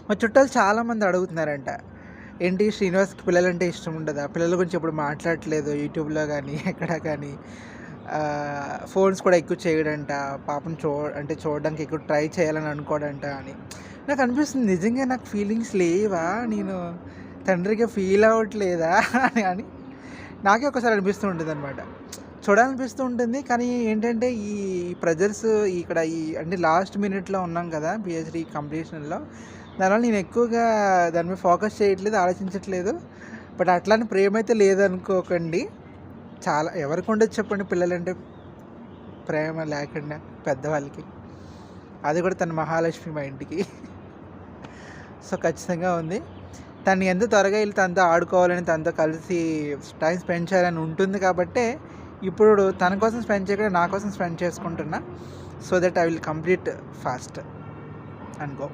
మా చుట్టాలు చాలామంది అడుగుతున్నారంట. ఏంటి శ్రీనివాస్‌కి పిల్లలంటే ఇష్టం ఉండదా? పిల్లల గురించి ఎప్పుడు మాట్లాడట్లేదు యూట్యూబ్‌లో గానీ, ఎక్కడ కానీ. ఫోన్స్ కూడా ఎక్కువ చేయడంట. పాపని అంటే చూడడానికి ఎక్కువ ట్రై చేయాలని అనుకోడంట అని. నాకనిపిస్తుంది నిజంగా నాకు ఫీలింగ్స్ లేవా? నేను తండ్రిగా ఫీల్ అవ్వట్లేదా? అని నాకే ఒక్కోసారి అనిపిస్తూ ఉంటుందనమాట. చూడాలనిపిస్తూ ఉంటుంది. కానీ ఏంటంటే ఈ ప్రెజర్స్ ఇక్కడ అంటే లాస్ట్ మినిట్‌లో ఉన్నాం కదా! పీహెచ్‌డీ కంప్లీషన్‌లో. దానివల్ల నేను ఎక్కువగా దాని మీద ఫోకస్ చేయట్లేదు, ఆలోచించట్లేదు. బట్ అట్లని ప్రేమైతే లేదనుకోకండి. చాలా ఎవరికుండదు చెప్పండి పిల్లలంటే ప్రేమ లేకుండా పెద్దవాళ్ళకి. అది కూడా తను మహాలక్ష్మి మా ఇంటికి. సో, ఖచ్చితంగా ఉంది. తను ఎంత త్వరగా ఎళ్లి తనతో ఆడుకోవాలని, తనతో కలిసి టైం స్పెండ్ చేయాలని ఉంటుంది కాబట్టే, ఇప్పుడు తన కోసం స్పెండ్ చేయకుండా నా కోసం స్పెండ్ చేసుకుంటున్నా. So that I will complete fast and go.